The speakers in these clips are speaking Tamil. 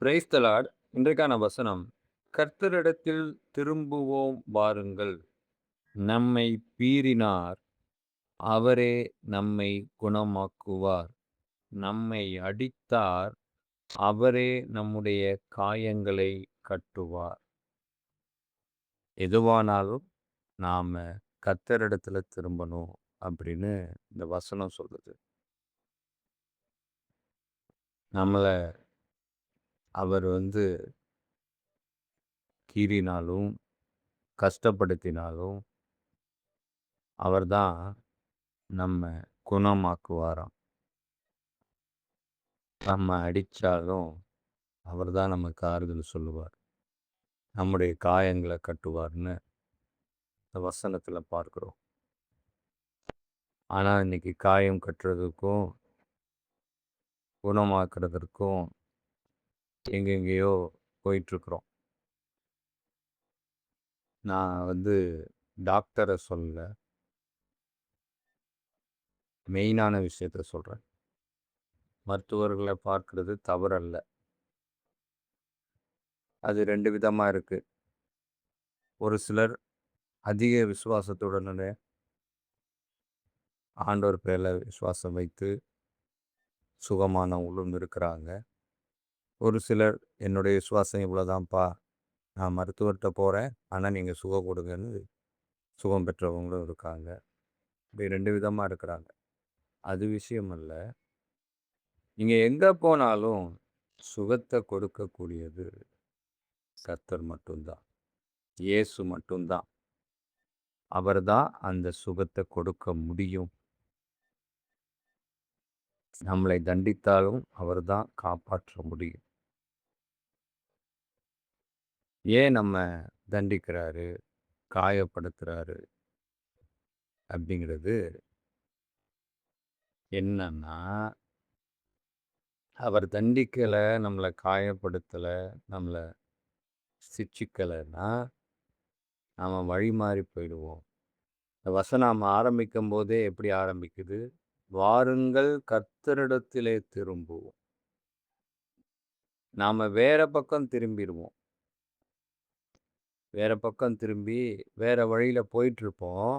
Praise the Lord. இன்றைக்கான வசனம், கர்த்தரிடத்தில் திரும்புவோம் வாருங்கள். நம்மை பீறினார், அவரே நம்மை குணமாக்குவார். நம்மை அடித்தார், அவரே நம்முடைய காயங்களை கட்டுவார். எதுவானாலும் நாம கர்த்தரிடத்துல திரும்பணும் அப்படின்னு இந்த வசனம் சொல்லுது. நம்மள அவர் கீறினாலும், கஷ்டப்படுத்தினாலும் அவர்தான் நம்ம குணமாக்குவாராம். நம்ம அடிச்சாலும் அவர்தான் நமக்கு ஆறுதல் சொல்லுவார். நம்முடைய காயங்கள கட்டுவார்ன்னு இந்த வசனத்துல பார்க்கிறோம். ஆனா இன்னைக்கு காயம் கட்டுறதுக்கும், குணமாக்குறதற்கும் எங்கெங்கேயோ போயிட்டுருக்குறோம். நான் டாக்டர சொல்லல. மெயினான விஷயத்த சொல்றேன். மருத்துவர்கள பார்க்கிறது தவறல்ல. அது 2 விதமா இருக்கு. ஒரு சிலர் அதிக விசுவாசத்துடனே ஆண்டவர் பேர்ல விசுவாசம் வைத்து சுகமானவங்களும் இருக்கிறாங்க. ஒரு சிலர் என்னுடைய விசுவாசம் இவ்வளோதான்ப்பா. நான் மருத்துவர்ட்ட போறேன். ஆனா நீங்க சுகம் குடுங்கன்னு சுகம் பெற்றவங்களும் இருக்காங்க. இப்படி 2 விதமா இருக்கிறாங்க. அது விஷயம் அல்ல. நீங்க எங்க போனாலும் சுகத்த கொடுக்கக்கூடியது கர்த்தர் மட்டும் தான். இயேசு மட்டும் தான். அவர் தான் அந்த சுகத்த கொடுக்க முடியும். நம்மளை தண்டித்தாலும் அவர் தான் காப்பாற்ற முடியும். ஏன் நம்ம தண்டிக்கிறாரு, காயப்படுத்துறாரு அப்படிங்கிறது என்னன்னா, அவர் தண்டிக்கல, நம்மள காயப்படுத்தல, நம்மள சிட்சிக்கலன்னா, நாம வழி மாறி போயிடுவோம். இந்த வசனம் ஆரம்பிக்கும்போதே எப்படி ஆரம்பிக்குது? வாருங்கள் கர்த்தரிடத்திலே திரும்புவோம். நாம வேற பக்கம் திரும்பிருவோம். வேற பக்கம் திரும்பி, வேற வழியில போயிட்டுருப்போம்.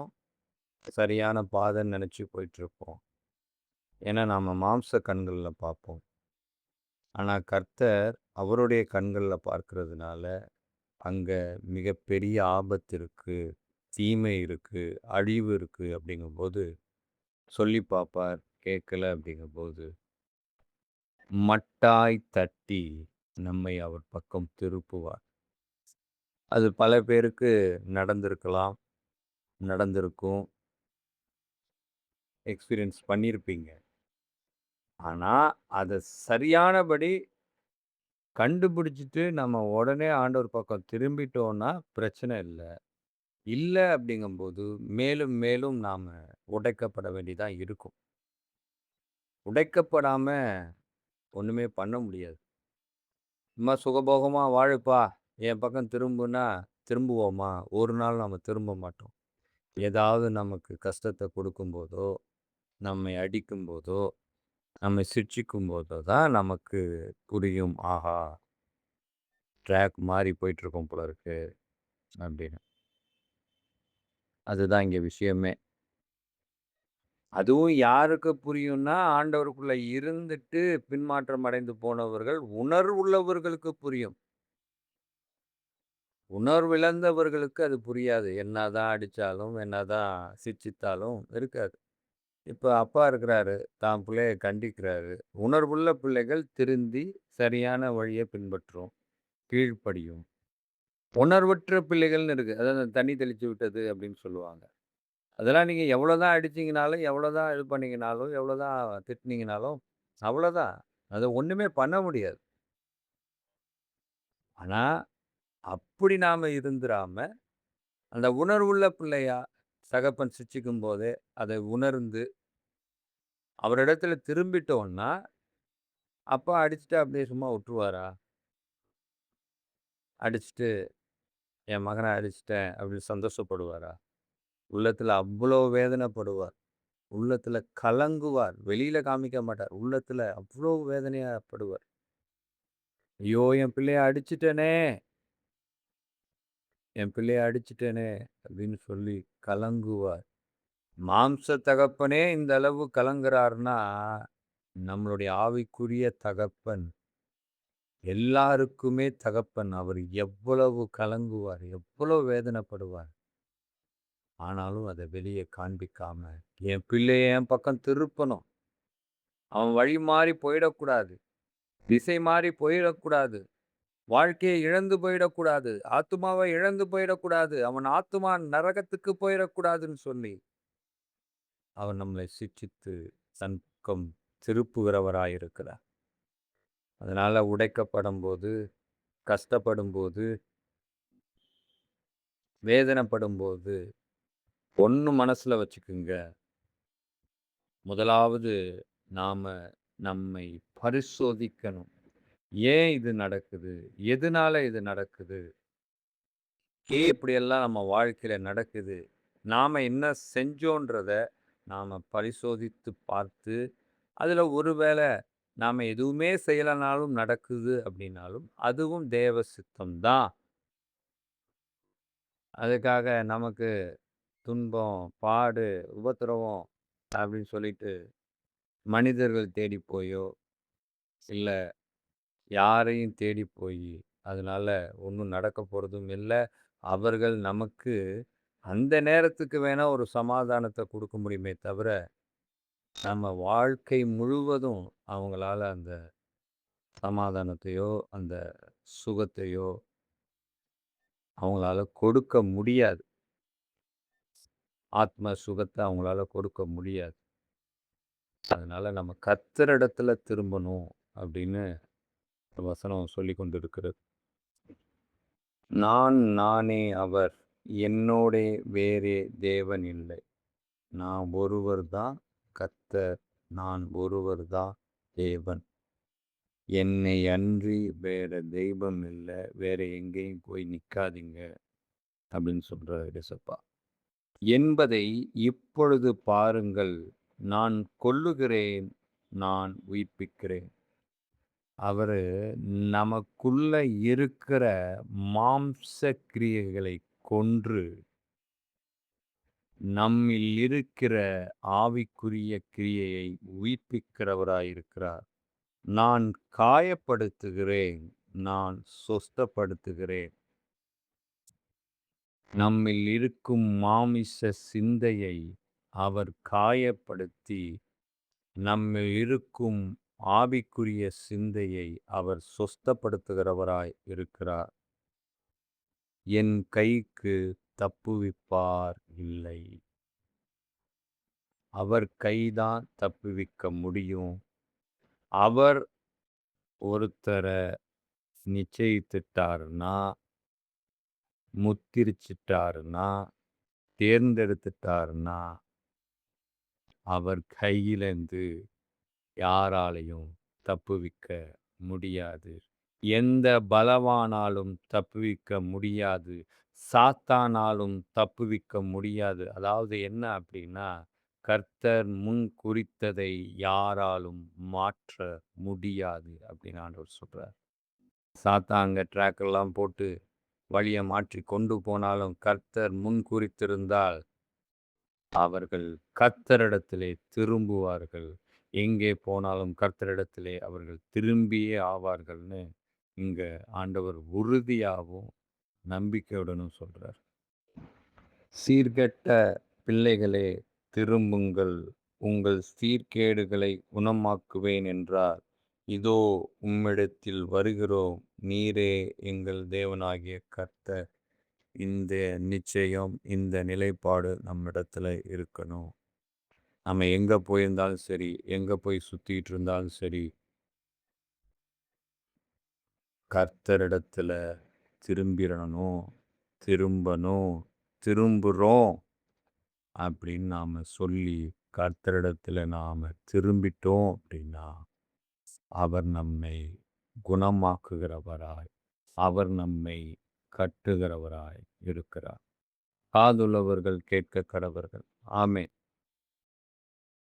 சரியான பாதைன்னு நெனச்சு போயிட்டுருப்போம். ஏன்னா, நாம மாம்ச கண்கள்ல பார்ப்போம். ஆனா, கர்த்தர் அவருடைய கண்கள்ல பார்க்கிறதுனால, அங்க மிகப்பெரிய ஆபத்து இருக்கு, தீமை இருக்கு, அழிவு இருக்கு அப்படிங்கும்போது சொல்லி பார்ப்பார். கேட்கல அப்படிங்கும்போது, மட்டாய் தட்டி நம்மை அவர் பக்கம் திருப்புவார். அது பல பேருக்கு நடந்திருக்கலாம், நடந்திருக்கும், எக்ஸ்பீரியன்ஸ் பண்ணியிருப்பீங்க. ஆனா, அத சரியானபடி கண்டுபிடிச்சுட்டு நம்ம உடனே ஆண்டவர் பக்கம் திரும்பிட்டோம்னா பிரச்சனை இல்ல. இல்ல அப்படிங்கும்போது, மேலும் மேலும் நாம உடைக்கப்பட வேண்டியதா இருக்கும். உடைக்கப்படாம ஒண்ணுமே பண்ண முடியாது. சும்மா சுகபோகமா வாழுப்பா, என் பக்கம் திரும்புனா திரும்புவோமா? ஒரு நாள் நம்ம திரும்ப மாட்டோம். ஏதாவது நமக்கு கஷ்டத்த குடுக்கும்போதோ, நம்மை அடிக்கும்போதோ, நம்மை சிட்சிக்கும்போதோ தான் நமக்கு புரியும். ஆஹா! ட்ராக் மாறி போயிட்டுருக்கோம் போல இருக்கு அப்படின்னு. அதுதான் இங்க விஷயமே. அதுவும் யாருக்கு புரியும்னா, ஆண்டவருக்குள்ள இருந்துட்டு பின்மாற்றம் அடைந்து போனவர்கள், உணர்வுள்ளவர்களுக்கு புரியும். உணர்விழந்தவர்களுக்கு அது புரியாது. என்னதான் அடிச்சாலும், என்னதான் சிட்சித்தாலும் இருக்காது. இப்ப அப்பா இருக்கிறாரு, தான் பிள்ளைய கண்டிக்கிறாரு. உணர்வுள்ள பிள்ளைகள் திருந்தி சரியான வழிய பின்பற்றும், கீழ்ப்படியும். உணர்வற்ற பிள்ளைகள்னு இருக்கு. அதாவது தண்ணி தெளிச்சு விட்டது அப்படின்னு சொல்லுவாங்க. அதெல்லாம் நீங்க எவ்வளோதான் அடிச்சீங்கனாலும், எவ்வளோதான் இது பண்ணீங்கனாலும், எவ்வளோதான் திட்டுனீங்கனாலும், அவ்வளோதான். அத ஒண்ணுமே பண்ண முடியாது. ஆனா, அப்படி நாம இருந்துராம, அந்த உணர்வுள்ள பிள்ளையா தகப்பன் சிட்சிக்கும்போதே, அதை உணர்ந்து அவரிடத்துல திரும்பிட்டோம்னா, அப்பா அடிச்சுட்டு அப்படியே சும்மா உட்டுருவாரா? அடிச்சுட்டு, என் மகன அடிச்சுட்டேன் அப்படின்னு சந்தோஷப்படுவாரா? உள்ளத்துல அவ்வளோ வேதனைப்படுவார். உள்ளத்துல கலங்குவார். வெளியில காமிக்க மாட்டார். உள்ளத்துல அவ்வளோ வேதனையா படுவார். ஐயோ! என் பிள்ளைய அடிச்சுட்டேனே! என் பிள்ளைய அடிச்சுட்டேனே! அப்படின்னு சொல்லி கலங்குவார். மாம்ச தகப்பனே இந்த அளவு கலங்குறார்ன்னா, நம்மளுடைய ஆவிக்குரிய தகப்பன், எல்லாருக்குமே தகப்பன். அவர் எவ்வளவு கலங்குவார், எவ்வளவு வேதனைப்படுவார். ஆனாலும் அத வெளிய காண்பிக்காம, என் பிள்ளைய என் பக்கம் திருப்பணும். அவன் வழி மாறி போயிடக்கூடாது. திசை மாறி போயிடக்கூடாது. வாழ்க்கையை இழந்து போயிடக்கூடாது. ஆத்துமாவை இழந்து போயிடக்கூடாது. அவன் ஆத்துமா நரகத்துக்கு போயிறக்கூடாதுன்னு சொல்லி, அவர் நம்மளை சிட்சித்து தன் பக்கம் திருப்புகிறவராயிருக்கிறார். அதனால உடைக்கப்படும்போது, கஷ்டப்படும்போது, வேதனைப்படும்போது, ஒண்ணு மனசுல வச்சுக்குங்க. முதலாவது நாம நம்மை பரிசோதிக்கணும். ஏன் இது நடக்குது? எதனால இது நடக்குது? ஏன் இப்படியெல்லாம் நம்ம வாழ்க்கையில நடக்குது? நாம என்ன செஞ்சோன்றத நாம பரிசோதித்து பார்த்து, அதுல ஒருவேள நாம எதுவுமே செய்யலனாலும் நடக்குது அப்படின்னாலும், அதுவும் தேவ சித்தம் தான். அதுக்காக நமக்கு துன்பம், பாடு, உபத்திரவம் அப்படின்னு சொல்லிட்டு மனிதர்கள் தேடி போயோ, இல்ல யாரையும் தேடி போயி, அதனால ஒண்ணும் நடக்க போறதும் இல்ல. அவர்கள் நமக்கு அந்த நேரத்துக்கு வேணா ஒரு சமாதானத்த குடுக்க முடியுமே தவிர, நம்ம வாழ்க்கை முழுவதும் அவங்களால அந்த சமாதானத்தையோ, அந்த சுகத்தையோ அவங்களால கொடுக்க முடியாது. ஆத்ம சுகத்த அவங்களால கொடுக்க முடியாது. அதனால நம்ம கர்த்தரிடத்துல திரும்பணும் அப்படின்னு வசனம் சொல்லிக் கொண்டிருக்கிறது. நான் நானே அவர். என்னோடே வேறே தேவன் இல்லை. நான் ஒருவர் தான் கர்த்தர். நான் ஒருவர் தான் தேவன். என்னை அன்றி வேற தெய்வம் இல்ல. வேற எங்கேயும் போய் நிக்காதீங்க அப்படின்னு சொல்றாரு இயேசப்பா. என்பதை இப்பொழுது பாருங்கள். நான் கொல்லுகிறேன், நான் உயிர்ப்பிக்கிறேன். அவரு நமக்குள்ள இருக்கிற மாம்ச கிரியைகளை கொன்று, நம்மில் இருக்கிற ஆவிக்குரிய கிரியையை உயிர்ப்பிக்கிறவராயிருக்கிறார். நான் காயப்படுத்துகிறேன், நான் சொஸ்தப்படுத்துகிறேன். நம்மில் இருக்கும் மாமிச சிந்தையை அவர் காயப்படுத்தி, நம்மில் இருக்கும் ஆவிக்குரிய சிந்தையை அவர் சொஸ்தப்படுத்துகிறவராய் இருக்கிறார். என் கைக்கு தப்புவிப்பார் இல்லை. அவர் கைதான் தப்புவிக்க முடியும். அவர் ஒருத்தர நிச்சயித்துட்டாருன்னா, முத்திரிச்சிட்டாருன்னா, தேர்ந்தெடுத்துட்டாருன்னா, அவர் கையிலேருந்து யாராலயும் தப்புவிக்க முடியாது. எந்த பலவானாலும் தப்புவிக்க முடியாது. சாத்தானாலும் தப்புவிக்க முடியாது. அதாவது என்ன அப்டின்னா, கர்த்தர் முன் குறித்ததை யாராலும் மாற்ற முடியாது அப்டின்னு ஆண்டவர் சொல்றார். சாத்தான் அங்க ட்ராக்கெல்லாம் போட்டு வழிய மாற்றி கொண்டு போனாலும், கர்த்தர் முன் குறித்திருந்தால் அவர்கள் கர்த்தரிடத்திலே திரும்புவார்கள். எங்கே போனாலும் கர்த்தரிடத்திலே அவர்கள் திரும்பியே ஆவார்கள்ன்னு இங்க ஆண்டவர் உறுதியாவும், நம்பிக்கையுடனும் சொல்றார். சீர்கெட்ட பிள்ளைகளே திரும்புங்கள், உங்கள் சீர்கேடுகளை குணமாக்குவேன் என்றார். இதோ உம்மிடத்தில் வருகிறோம், நீரே எங்கள் தேவனாகிய கர்த்தர். இந்த நிச்சயம், இந்த நிலைப்பாடு நம்மிடத்துல இருக்கணும். நம்ம எங்க போயிருந்தாலும் சரி, எங்க போய் சுத்திட்டு இருந்தாலும் சரி, கர்த்தரிடத்துல திரும்பிறணும், திரும்பணும், திரும்புறோம் அப்படின்னு நாம சொல்லி கர்த்தரிடத்துல நாம திரும்பிட்டோம் அப்படின்னா, அவர் நம்மை குணமாக்குகிறவராய், அவர் நம்மை கட்டுகிறவராய் இருக்கிறார். காதுள்ளவர்கள் கேட்க கடவர்கள். ஆமென்.